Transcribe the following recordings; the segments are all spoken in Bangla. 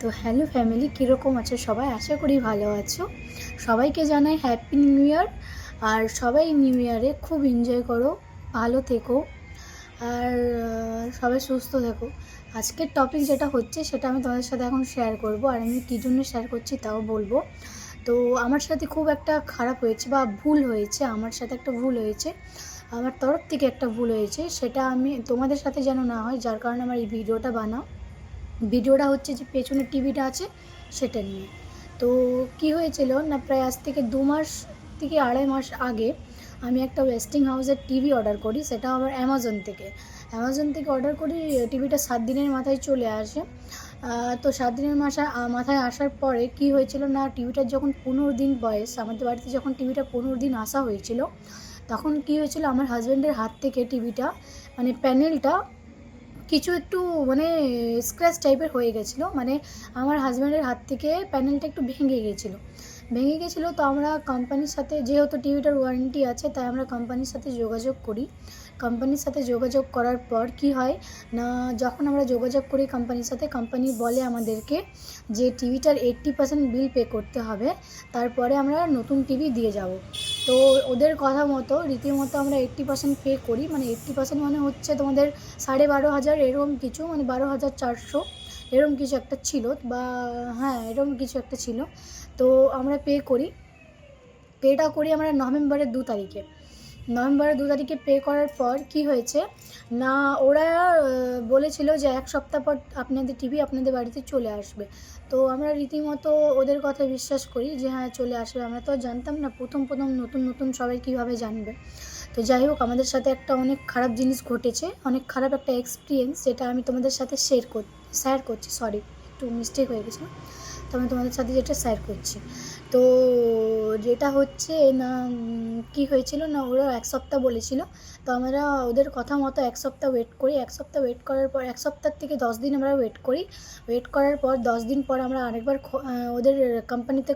তো হ্যালো ফ্যামিলি, কীরকম আছো সবাই? আশা করি ভালো আছো। সবাইকে জানাই হ্যাপি নিউ ইয়ার। আর সবাই নিউ ইয়ারে খুব এনজয় করো, ভালো থেকো, আর সবাই সুস্থ থেকো। আজকের টপিক যেটা হচ্ছে সেটা আমি তোমাদের সাথে এখন শেয়ার করব, আর আমি কী জন্য শেয়ার করছি তাও বলবো। তো আমার সাথে খুব একটা খারাপ হয়েছে বা ভুল হয়েছে, আমার সাথে একটা ভুল হয়েছে, আমার তরফ থেকে একটা ভুল হয়েছে, সেটা আমি তোমাদের সাথে যেন না হয়, যার কারণে আমার এই ভিডিওটা বানাও। ভিডিওটা হচ্ছে যে পেছনের টিভিটা আছে সেটা নিয়ে। তো কি হয়েছিল না, প্রায় আজ থেকে 2 মাস থেকে 2.5 মাস আগে আমি একটা ওয়েস্টিং হাউসের টিভি অর্ডার করি, সেটা আবার অ্যামাজন থেকে অর্ডার করি। টিভিটা 7 দিনের মাথায় চলে আসে। তো 7 দিনের মাথায় আসার পরে কি হয়েছিল না, টিভিটার যখন 15 দিন বয়স, আমাদের বাড়িতে যখন টিভিটা 15 দিন আসা হয়েছিল, তখন কি হয়েছিল, আমার হাজব্যান্ডের হাত থেকে টিভিটা মানে প্যানেলটা কিছু একটু মানে স্ক্র্যাচ টাইপের হয়ে গেছিলো। মানে আমার হাজব্যান্ডের হাত থেকে প্যানেলটা একটু ভেঙে গেছিলো। তো আমরা কোম্পানির সাথে, যেহেতু টিভিটার ওয়ারেন্টি আছে, তাই আমরা কোম্পানির সাথে যোগাযোগ করি। কোম্পানির সাথে যোগাযোগ করার পর কি হয় না, যখন আমরা যোগাযোগ করি কোম্পানির সাথে, কোম্পানি বলে আমাদেরকে যে টিভিটার 80% বিল পে করতে হবে, তারপরে আমরা নতুন টিভি দিয়ে যাব। তো ওদের কথা মতো রীতিমতো আমরা 80% পে করি, মানে 80% মানে হচ্ছে তোমাদের 12,500 এরকম কিছু, মানে 12,400 এরকম কিছু একটা ছিল, বা হ্যাঁ এরকম কিছু একটা ছিল। তো আমরা পেটা করি আমরা নভেম্বরের 2 তারিখে পে করার পর কি হয়েছে না, ওরা বলেছিল যে 1 সপ্তাহ পর আপনাদের টিভি আপনাদের বাড়িতে চলে আসবে। তো আমরা রীতিমতো ওদের কথা বিশ্বাস করি যে হ্যাঁ চলে আসবে। আমরা তো জানতাম না, প্রথম নতুন নতুন সবাই কীভাবে জানবে। তো যাই হোক, আমাদের সাথে একটা অনেক খারাপ জিনিস ঘটেছে, অনেক খারাপ একটা এক্সপিরিয়েন্স, যেটা আমি তোমাদের সাথে শেয়ার করছি। সরি, একটু মিস্টেক হয়ে গেছে। তো আমি তোমাদের সাথে যেটা শেয়ার করছি, তো যেটা হচ্ছে না, কি হয়েছিল না, ওরা 1 সপ্তাহ বলেছিল। তো আমরা ওদের কথা মতো 1 সপ্তাহ ওয়েট করি। 1 সপ্তাহ ওয়েট করার পর, 1 সপ্তাহ থেকে 10 দিন আমরা ওয়েট করার পর 10 দিন পর আমরা আরেকবার ওদের কোম্পানিতে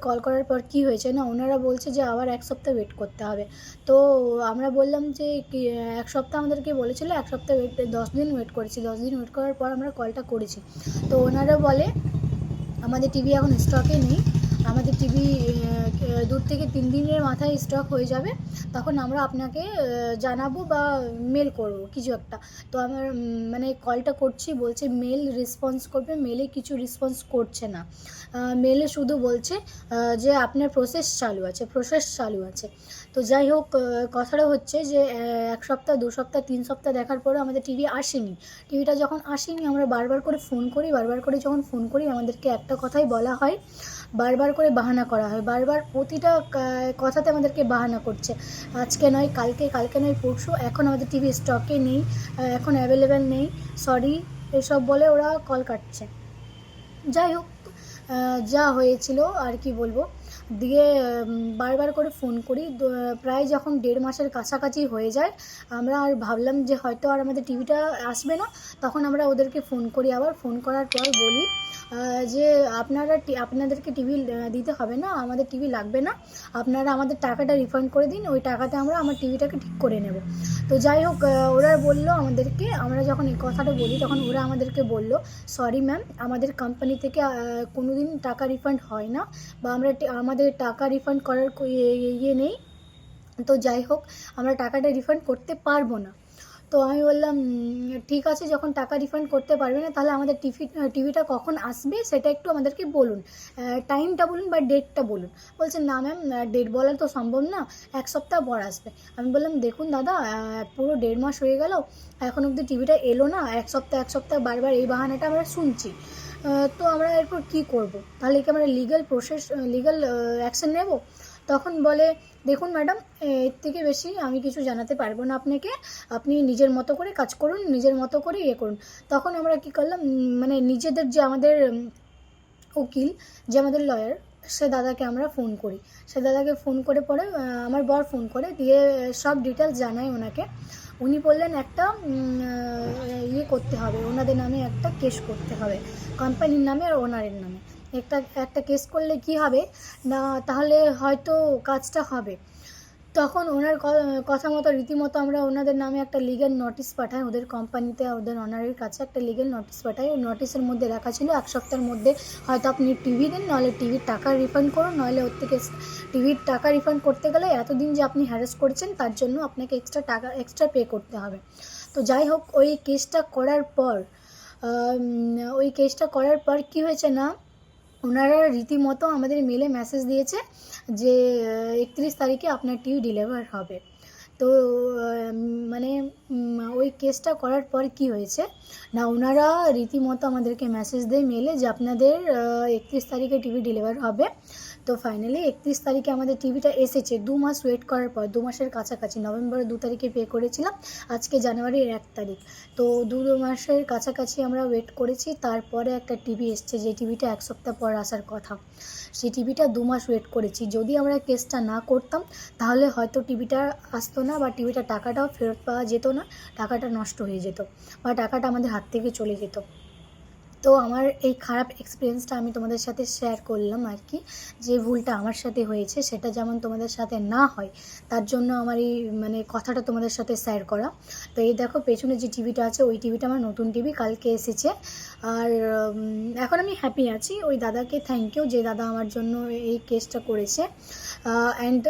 কল করার পর কি হয়েছে না, ওনারা বলছে যে আবার 1 সপ্তাহ ওয়েট করতে হবে। তো আমরা বললাম যে 1 সপ্তাহ আমাদেরকে বলেছিল, 1 সপ্তাহ 10 দিন ওয়েট করেছি। 10 দিন ওয়েট করার পর আমরা কলটা করেছি। তো ওনারা বলে আমাদের টিভি এখন স্টকে নেই, আমাদের টিভি 2 থেকে 3 দিনের মাথায় স্টক হয়ে যাবে, তখন আমরা আপনাকে জানাবো বা মেল করব কিছু একটা। তো আমার মানে কলটা করছি, বলছে মেল রেসপন্স করবে, মেলে কিছু রেসপন্স করছে না। মেলে শুধু বলছে যে আপনার প্রসেস চালু আছে। তো যাই হোক, কথাটা হচ্ছে যে 1 সপ্তাহ 2 সপ্তাহ 3 সপ্তাহ দেখার পরে আমাদের টিভিটা যখন আসেনি, আমরা বারবার করে যখন ফোন করি আমাদেরকে একটা কথাই বলা হয়, বারবার করে বাহানা করা হয়, বারবার প্রতিটা কথাতে আমাদেরকে বাহানা করছে, আজকে নয় কালকে নয় পরশু, এখন আমাদের টিভি স্টকে নেই, এখন অ্যাভেলেবেল নেই, সরি, এসব বলে ওরা কল কাটছে। যাই হোক, যা হয়েছিল আর কি বলবো। দিয়ে বারবার করে ফোন করি, প্রায় যখন 1.5 মাসের কাছাকাছি হয়ে যায়, আমরা আর ভাবলাম যে হয়তো আর আমাদের টিভিটা আসবে না। তখন আমরা ওদেরকে ফোন করি, আবার ফোন করার পর বলি যে আপনাদেরকে টিভি দিতে হবে না, আমাদের টিভি লাগবে না, আপনারা আমাদের টাকাটা রিফান্ড করে দিন, ওই টাকাতে আমরা আমার টিভিটাকে ঠিক করে নেব। তো যাই হোক, ওরা বললো আমাদেরকে, আমরা যখন এই কথাটা বলি তখন ওরা আমাদেরকে বললো, সরি ম্যাম, আমাদের কোম্পানি থেকে কোনো দিন টাকা রিফান্ড হয় না, বা আমাদের টাকা রিফান্ড করার ইয়ে নেই। তো যাই হোক, আমরা টাকাটা রিফান্ড করতে পারবো না। তো আমি বললাম ঠিক আছে, যখন টাকা রিফান্ড করতে পারবে না, তাহলে আমাদের টিভিটা কখন আসবে সেটা একটু আমাদেরকে বলুন, টাইমটা বলুন বা ডেটটা বলুন। বলছে না ম্যাম, ডেট বলা তো সম্ভব না, 1 সপ্তাহ পর আসবে। আমি বললাম দেখুন দাদা, পুরো 1.5 মাস হয়ে গেল, এখন অবধি টিভিটা এলো না, 1 সপ্তাহ বারবার এই বাহানাটা আমরা শুনছি। তো আমরা এরপর কী করব? তাহলে কি আমরা লিগ্যাল অ্যাকশন নেব? তখন বলে, দেখুন ম্যাডাম, এর থেকে বেশি আমি কিছু জানাতে পারবো না আপনাকে, আপনি নিজের মতো করে কাজ করুন, নিজের মতো করে ইয়ে করুন। তখন আমরা কী করলাম, মানে নিজেদের যে আমাদের উকিল, যে আমাদের লয়ার, সে দাদাকে আমরা ফোন করি। সে দাদাকে ফোন করে পরে আমার বর ফোন করে দিয়ে সব ডিটেলস জানাই ওনাকে। উনি বললেন একটা ইয়ে করতে হবে, ওনাদের নামে একটা কেস করতে হবে, কোম্পানির নামে আর ওনারের নামে। একটা কেস করলে কি হবে না, তাহলে হয়তো কাজটা হবে। তখন ওনার কথা মতো রীতিমতো আমরা ওনাদের নামে একটা লিগ্যাল নোটিশ পাঠাই, ওদের কোম্পানিতে ওদের ওনারের কাছে একটা লিগ্যাল নোটিশ পাঠাই। ওই নোটিশের মধ্যে লেখা ছিল 1 সপ্তাহের মধ্যে হয়তো আপনি টিভি দিন, নাহলে টিভির টাকা রিফান্ড করুন, নাহলে ওর থেকে টিভির টাকা রিফান্ড করতে গেলে এতদিন যে আপনি হ্যারাস করেছেন তার জন্য আপনাকে এক্সট্রা পে করতে হবে। তো যাই হোক, ওই কেসটা করার পর কী হয়েছে না, ওনারা রীতিমতো আমাদের মেলে মেসেজ দিয়েছে যে 31 তারিখে আপনার টিভি ডেলিভার হবে। তো মানে ওই কেসটা করার পর কি হয়েছে না, ওনারা রীতিমতো আমাদেরকে মেসেজ দেয় মেলে যে আপনাদের 31 তারিখে টিভি ডেলিভার হবে। তো ফাইনালি 31 তারিখে আমাদের টিভিটা এসেছে। 2 মাস ওয়েট করার পর, 2 মাসের কাছাকাছি, নভেম্বরের 2 তারিখে পে করেছিলাম, আজকে জানুয়ারির 1 তারিখ। তো 2 মাসের কাছাকাছি আমরা ওয়েট করেছি, তারপরে একটা টিভি এসছে, যে টিভিটা 1 সপ্তাহ পর আসার কথা। সেই টিভিটা 2 মাস ওয়েট করেছি। যদি আমরা কেসটা না করতাম তাহলে হয়তো টিভিটা আসতো না, বা টিভিটার টাকাটাও ফেরত পাওয়া যেত না, টাকাটা নষ্ট হয়ে যেত, বা টাকাটা আমাদের হাত থেকে চলে যেত। তো আমার এই খারাপ এক্সপিরিয়েন্সটা আমি তোমাদের সাথে শেয়ার করলাম আর কি, যে ভুলটা আমার সাথে হয়েছে সেটা যেমন তোমাদের সাথে না হয় তার জন্য আমার এই কথাটা তোমাদের সাথে শেয়ার করা। তো এই দেখো পেছনে যে টিভিটা আছে, ওই টিভিটা আমার নতুন টিভি, কালকে এসেছে। আর এখন আমি হ্যাপি আছি। ওই দাদাকে থ্যাংক ইউ, যে দাদা আমার জন্য এই কেসটা করেছে। অ্যান্ড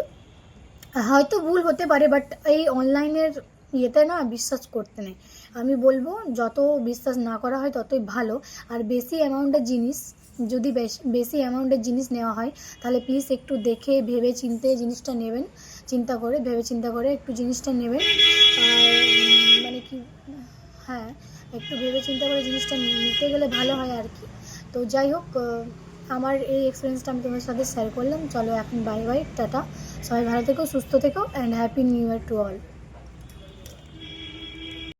হয়তো ভুল হতে পারে, বাট এই অনলাইনের ইয়েতে না বিশ্বাস করতে নেই। আমি বলবো যত বিশ্বাস না করা হয় ততই ভালো। আর বেশি অ্যামাউন্টের জিনিস, যদি বেশি অ্যামাউন্টের জিনিস নেওয়া হয় তাহলে প্লিজ একটু দেখে ভেবে চিন্তে জিনিসটা নেবেন, ভেবে চিন্তা করে একটু জিনিসটা নেবেন। আর কি, হ্যাঁ, একটু ভেবে চিন্তা করে জিনিসটা নিতে গেলে ভালো হয় আর কি। তো যাই হোক, আমার এই এক্সপিরিয়েন্সটা আমি তোমাদের সাথে শেয়ার করলাম। চলো এখন বাই বাই, টাটা, সবাই ভালো থেকো, সুস্থ থেকো, and happy new year to all.